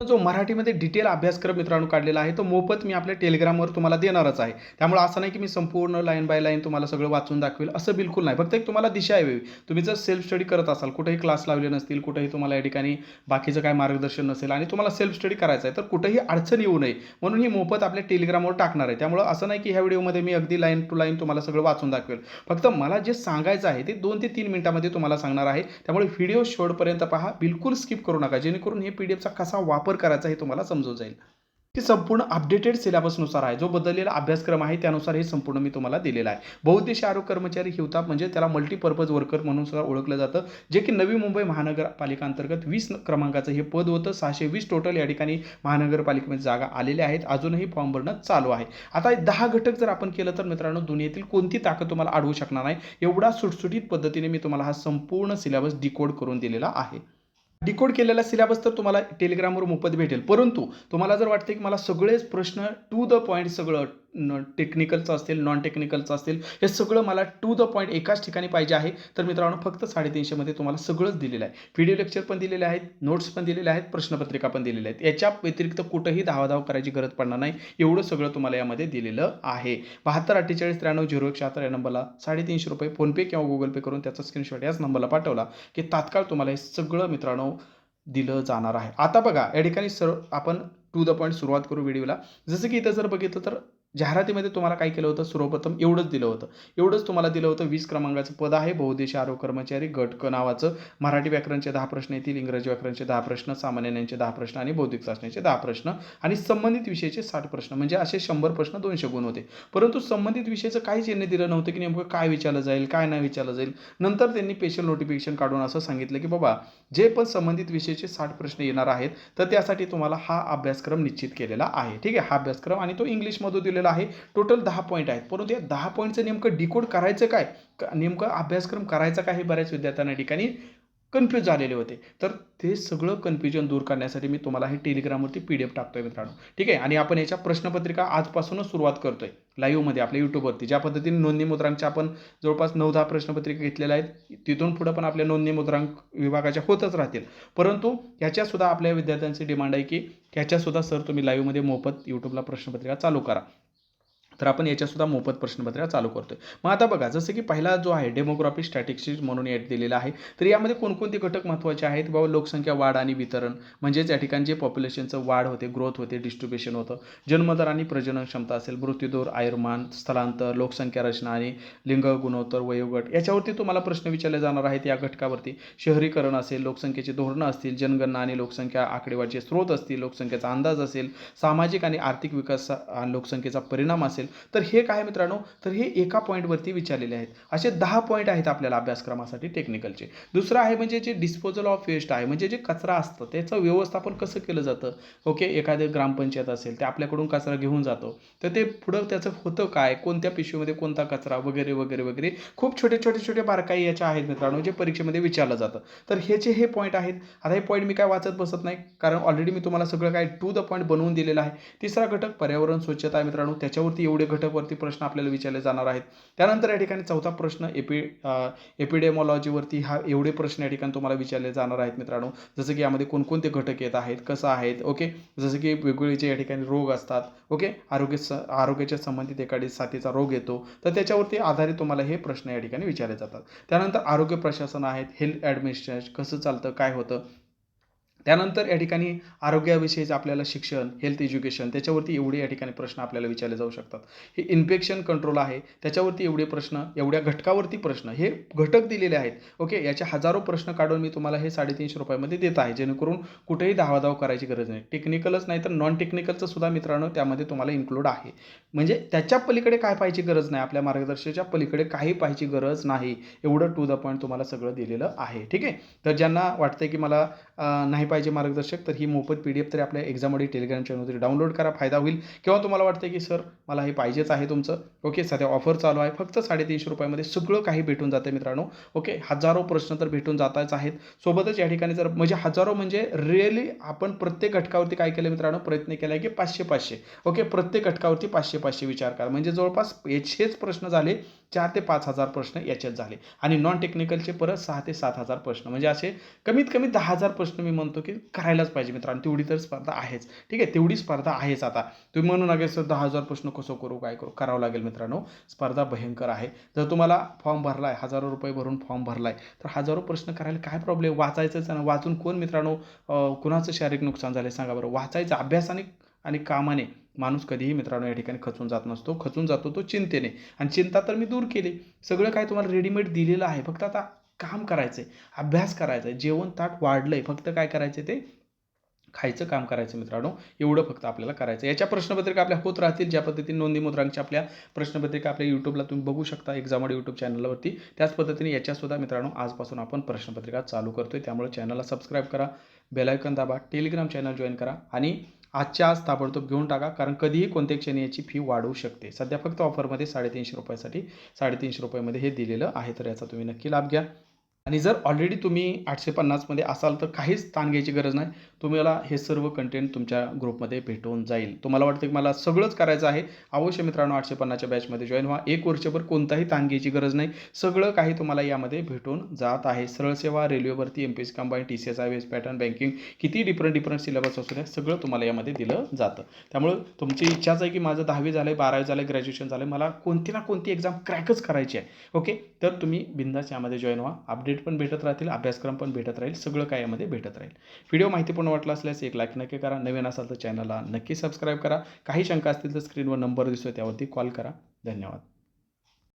जो मराठीमध्ये डिटेल अभ्यासक्रम मित्रांनो काढलेला आहे तो मोफत मी आपल्या टेलिग्रामवर तुम्हाला देणारच आहे. त्यामुळे असं नाही की मी संपूर्ण लाईन बाय लाईन तुम्हाला सगळं वाचून दाखवेल असं बिलकुल नाही. फक्त एक तुम्हाला दिशा यावी. तुम्ही जर सेल्फ स्टडी करत असाल, कुठेही क्लास लावले नसतील, कुठेही तुम्हाला या ठिकाणी बाकीचं काही मार्गदर्शन नसेल आणि तुम्हाला सेल्फ स्टडी करायचं आहे, तर कुठेही अडचण येऊ नये म्हणून ही मोफत आपल्या टेलिग्रामवर टाकणार आहे. त्यामुळे असं नाही की ह्या व्हिडिओमध्ये मी अगदी लाईन टू लाईन तुम्हाला सगळं वाचून दाखवेल. फक्त मला जे सांगायचं आहे ते 2 ते 3 मिनिटांमध्ये तुम्हाला सांगणार आहे. त्यामुळे व्हिडिओ शेवटपर्यंत पहा. बिलकुल स्किप करू नका. जेणेकरून हे पीडीएफचा कसा वापर करायचा हे तुम्हाला समजून जाईल. हे संपूर्ण अपडेटेड सिलेबसनुसार आहे. जो बदललेला अभ्यासक्रम आहे त्यानुसार हे संपूर्ण मी तुम्हाला दिलेला आहे. बहुउद्देशीय आरोग्य कर्मचारी हिवताप म्हणजे त्याला मल्टीपर्पज वर्कर म्हणून सुद्धा ओळखलं जातं. जे की नवी मुंबई महानगरपालिका अंतर्गत 20 क्रमांकाचं हे पद होतं. 620 टोटल या ठिकाणी महानगरपालिकेमध्ये जागा आलेल्या आहेत. अजूनही फॉर्म भरणं चालू आहे. आता 10 घटक जर आपण केलं तर मित्रांनो दुनियेतील कोणती ताकद तुम्हाला अडवू शकणार नाही. एवढा सुटसुटीत पद्धतीने मी तुम्हाला हा संपूर्ण सिलेबस डिकोड करून दिलेला आहे. डिकोड केलेला सिलेबस तर तुम्हाला टेलिग्रामवर मोफत भेटेल. परंतु तुम्हाला जर वाटते की मला सगळेच प्रश्न टू द पॉईंट सगळं टेक्निकलचं असतील, नॉन टेक्निकलचं असतील, हे सगळं मला टू द पॉईंट एकाच ठिकाणी पाहिजे आहे, तर मित्रांनो फक्त 350 मध्ये तुम्हाला सगळंच दिलेलं आहे. व्हिडिओ लेक्चर पण दिलेले आहेत, नोट्स पण दिलेले आहेत, प्रश्नपत्रिका पण दिलेल्या आहेत. याच्या व्यतिरिक्त कुठेही धावाधाव करायची गरज पडणार नाही. एवढं सगळं तुम्हाला यामध्ये दिलेलं आहे. 72 48 93 01 76 या नंबरला ₹350 फोनपे किंवा गुगल पे करून त्याचा स्क्रीनशॉट याच नंबरला पाठवला की तात्काळ तुम्हाला हे सगळं मित्रांनो दिलं जाणार आहे. आता बघा या ठिकाणी आपण टू द पॉईंट सुरुवात करू व्हिडिओला. जसं की इथं जर बघितलं तर जाहिरातीमध्ये तुम्हाला काय केलं होतं, सर्वप्रथम एवढंच दिलं होतं. एवढंच तुम्हाला दिलं होतं. 20 क्रमांकाचं पद आहे. बहुउद्देशीय आरोग्य कर्मचारी गट क नावाचं. मराठी व्याकरणचे 10 प्रश्न येतील, इंग्रजी व्याकरणचे 10 प्रश्न, सामान्य ज्ञानाचे 10 प्रश्न आणि बौद्धिक चाचणीचे 10 प्रश्न आणि संबंधित विषयाचे 60 प्रश्न. म्हणजे असे 100 प्रश्न 200 गुण होते. परंतु संबंधित विषयाचं काहीच यांनी दिलं नव्हतं की नेमकं काय विचारलं जाईल, काय नाही विचारलं जाईल. नंतर त्यांनी स्पेशल नोटिफिकेशन काढून असं सांगितलं की बाबा जे पण संबंधित विषयाचे 60 प्रश्न येणार आहेत तर त्यासाठी तुम्हाला हा अभ्यासक्रम निश्चित केलेला आहे. ठीक आहे. हा अभ्यासक्रम आणि तो इंग्लिशमधून दिलेला आहे. टोटल 10 पॉईंट आहेत. परंतु या 10 पॉईंटचं नेमकं डिकोड करायचं काय, नेमकं अभ्यासक्रम करायचा काय, हे बऱ्याच विद्यार्थ्यांना ठिकाणी कन्फ्यूज झालेले होते. तर ते सगळं कन्फ्युजन दूर करण्यासाठी मी तुम्हाला हे टेलिग्रामवरती PDF टाकतोय मित्रांनो. ठीक आहे. आणि आपण याच्या प्रश्नपत्रिका आजपासूनच सुरुवात करतोय लाईव्हमध्ये आपल्या यूट्यूबवरती. ज्या पद्धतीने नोंदणी मुद्रांकच्या आपण जवळपास 9-10 प्रश्नपत्रिका घेतलेल्या आहेत. तिथून पुढं पण आपल्या नोंदणी मुद्रांक विभागाच्या होतच राहतील. परंतु ह्याच्यासुद्धा आपल्या विद्यार्थ्यांची डिमांड आहे की ह्याच्यासुद्धा सर तुम्ही लाईव्हमध्ये मोफत यूट्यूबला प्रश्नपत्रिका चालू करा. तर आपण याच्यासुद्धा मोफत प्रश्नपत्रिका चालू करतोय. मग आता बघा जसं की पहिला जो आहे डेमोग्राफी स्टॅटिस्टिक्स म्हणून यात दिलेला आहे. तर यामध्ये कोणकोणते घटक महत्त्वाचे आहेत बाबा, लोकसंख्या वाढ आणि वितरण म्हणजेच या ठिकाणी जे पॉप्युलेशनचं वाढ होते, ग्रोथ होते, डिस्ट्रीब्युशन होतं, जन्मदर आणि प्रजनन क्षमता असेल, मृत्यूदर, आयुर्मान, स्थलांतर, लोकसंख्या रचना आणि लिंग गुणोत्तर, वयोगट याच्यावरती तुम्हाला प्रश्न विचारले जाणार आहेत. या घटकावरती शहरीकरण असेल, लोकसंख्येची धोरणं असतील, जनगणना आणि लोकसंख्या आकडेवारीचे स्रोत असतील, लोकसंख्येचा अंदाज असेल, सामाजिक आणि आर्थिक विकास आणि लोकसंख्येचा परिणाम असेल, तर हे काय मित्रांनो, तर हे एका पॉईंटवरती विचारलेले आहेत. असे 10 पॉईंट आहेत आपल्याला अभ्यासक्रमासाठी टेक्निकलचे. दुसरं आहे म्हणजे जे डिस्पोजल ऑफ वेस्ट आहे, म्हणजे जे कचरा असतं त्याचं व्यवस्थापन कसं केलं जातं. ओके. एखादे ग्रामपंचायत असेल ते आपल्याकडून कचरा घेऊन जातो, तर ते पुढं त्याचं होतं काय, कोणत्या पिशवीमध्ये कोणता कचरा वगैरे वगैरे वगैरे खूप छोटे बारकाई याच्या आहेत मित्रांनो, जे परीक्षेमध्ये विचारलं जातं. तर ह्याचे हे पॉईंट आहेत. आता हे पॉईंट मी काय वाचत बसत नाही, कारण ऑलरेडी मी तुम्हाला सगळं काय टू द पॉईंट बनवून दिलेलं आहे. तिसरा घटक पर्यावरण स्वच्छता आहे मित्रांनो. त्याच्यावरती एवढे घटकवरती प्रश्न आपल्याला विचारले जाणार आहेत. त्यानंतर या ठिकाणी चौथा प्रश्न एपिडेमॉलॉजीवरती हा एवढे प्रश्न या ठिकाणी तुम्हाला विचारले जाणार आहेत मित्रांनो. जसं की यामध्ये कोणकोणते घटक येत आहेत, कसं आहेत. ओके. जसं की वेगवेगळे जे या ठिकाणी रोग असतात. ओके. आरोग्याच्या संबंधित एखादी साथीचा रोग येतो तर त्याच्यावरती आधारित तुम्हाला हे प्रश्न या ठिकाणी विचारले जातात. त्यानंतर आरोग्य प्रशासन आहेत, हेल्थ ॲडमिनिस्ट्रेशन कसं चालतं, काय होतं. त्यानंतर या ठिकाणी आरोग्याविषयीचं आपल्याला शिक्षण, हेल्थ एज्युकेशन त्याच्यावरती एवढे या ठिकाणी प्रश्न आपल्याला विचारले जाऊ शकतात. हे इन्फेक्शन कंट्रोल आहे त्याच्यावरती एवढे प्रश्न, एवढ्या घटकावरती प्रश्न, हे घटक दिलेले आहेत. ओके. याचे हजारो प्रश्न काढून मी तुम्हाला हे ₹350 मध्ये देत आहे, जेणेकरून कुठेही धावाधाव करायची गरज नाही. टेक्निकलच नाही तर नॉन टेक्निकलचं सुद्धा मित्रांनो त्यामध्ये तुम्हाला इन्क्लूड आहे. म्हणजे त्याच्या पलीकडे काय पाहायची गरज नाही, आपल्या मार्गदर्शनाच्या पलीकडे काही पाहायची गरज नाही. एवढं टू द पॉईंट तुम्हाला सगळं दिलेलं आहे. ठीक आहे. तर ज्यांना वाटतंय की मला नाही पाहिजे मार्गदर्शक, तर ही मोफत PDF तरी आपल्या एक्झाममध्ये टेलिग्राम चॅनलवरती डाउनलोड करा, फायदा होईल. किंवा तुम्हाला वाटतं की सर मला हे पाहिजेच आहे तुमचं. ओके. सध्या ऑफर चालू आहे. फक्त ₹350 मध्ये सगळं काही भेटून जातं मित्रांनो. ओके. हजारो प्रश्न तर भेटून जाताच आहेत. सोबतच या ठिकाणी जर म्हणजे हजारो म्हणजे रिअली आपण प्रत्येक घटकावरती काय केलं मित्रांनो, प्रयत्न केला आहे की 500-500. ओके. प्रत्येक घटकावरती 500-500 विचार करा. म्हणजे जवळपास हेच प्रश्न झाले 4 ते 5,000 प्रश्न याच्यात झाले आणि नॉन टेक्निकलचे परत 6 ते 7,000 प्रश्न. म्हणजे असे कमीत कमी 10,000 प्रश्न मी म्हणतो की करायलाच पाहिजे मित्रांनो. तेवढी तर स्पर्धा आहेच. ठीक आहे, तेवढी स्पर्धा आहेच. आता तुम्ही म्हणू नका सर 10,000 प्रश्न कसं करू, काय करू, करावं लागेल मित्रांनो. स्पर्धा भयंकर आहे. जर तुम्हाला फॉर्म भरलाय, हजारो रुपये भरून फॉर्म भरलाय, तर हजारो प्रश्न करायला काय प्रॉब्लेम, वाचायचंच आहे ना. वाचून कोण मित्रांनो कुणाचं शारीरिक नुकसान झालं सांगा बरं. वाचायचं अभ्यासाने आणि कामाने माणूस कधीही मित्रांनो या ठिकाणी खचून जात नसतो. खचून जातो तो चिंतेने, आणि चिंता तर मी दूर केली. सगळं काय तुम्हाला रेडीमेड दिलेलं आहे. फक्त आता काम करायचंय, अभ्यास करायचा जेवण ताट वाढलंय, फक्त काय करायचं ते खायचं काम करायचं मित्रांनो. एवढं फक्त आपल्याला करायचं. याच्या प्रश्नपत्रिका आपल्या होत राहतील. ज्या पद्धतीने नोंदी मुद्रांच्या आपल्या प्रश्नपत्रिका आपल्या यूट्यूबला तुम्ही बघू शकता, एक्झामड यूट्यूब चॅनलवरती. त्याच पद्धतीने याच्यासुद्धा मित्रांनो आजपासून आपण प्रश्नपत्रिका चालू करतोय. त्यामुळे चॅनलला सबस्क्राईब करा, बेल आयकॉन दाबा, टेलिग्राम चॅनल जॉईन करा आणि आजच्या आज ताबडतोब घेऊन टाका. कारण कधीही कोणत्या क्षणी याची फी वाढवू शकते. सध्या फक्त ऑफरमध्ये ₹350 ₹350 हे दिलेलं आहे. तर याचा तुम्ही नक्की लाभ घ्या. आणि जर ऑलरेडी तुम्ही 850 मध्ये असाल तर काहीच ताण घ्यायची गरज नाही. तुम्हाला हे सर्व कंटेंट तुमच्या ग्रुपमध्ये भेटून जाईल. तुम्हाला वाटतं की मला सगळंच करायचं आहे, अवश्य मित्रांनो 850च्या बॅचमध्ये जॉईन व्हा. 1 वर्षभर कोणताही ताण घ्यायची गरज नाही. सगळं काही तुम्हाला यामध्ये भेटून जात आहे. सरळ सेवा, रेल्वेवरती, MPSC combine, TCS IAS pattern, banking, किती डिफरंट सिलेबस असू द्या, सगळं तुम्हाला यामध्ये दिलं जातं. त्यामुळे तुमची इच्छाच आहे की माझं 10वी झालं आहे, 12वी झालं आहे, ग्रॅज्युएशन झालं आहे, मला कोणती ना कोणती एक्झाम क्रॅकच करायची आहे. ओके, तर तुम्ही बिंदास यामध्ये जॉईन व्हा. अपडेट पण भेटत राहतील, अभ्यासक्रम पण भेटत राहील, सगळं काय यामध्ये भेटत राहील. व्हिडिओ माहितीपूर्ण वाटला असल्यास एक लाईक नक्की करा. नवीन असाल तर चॅनलला नक्की सबस्क्राईब करा. काही शंका असतील तर स्क्रीनवर नंबर दिसतोय त्यावरती कॉल करा. धन्यवाद.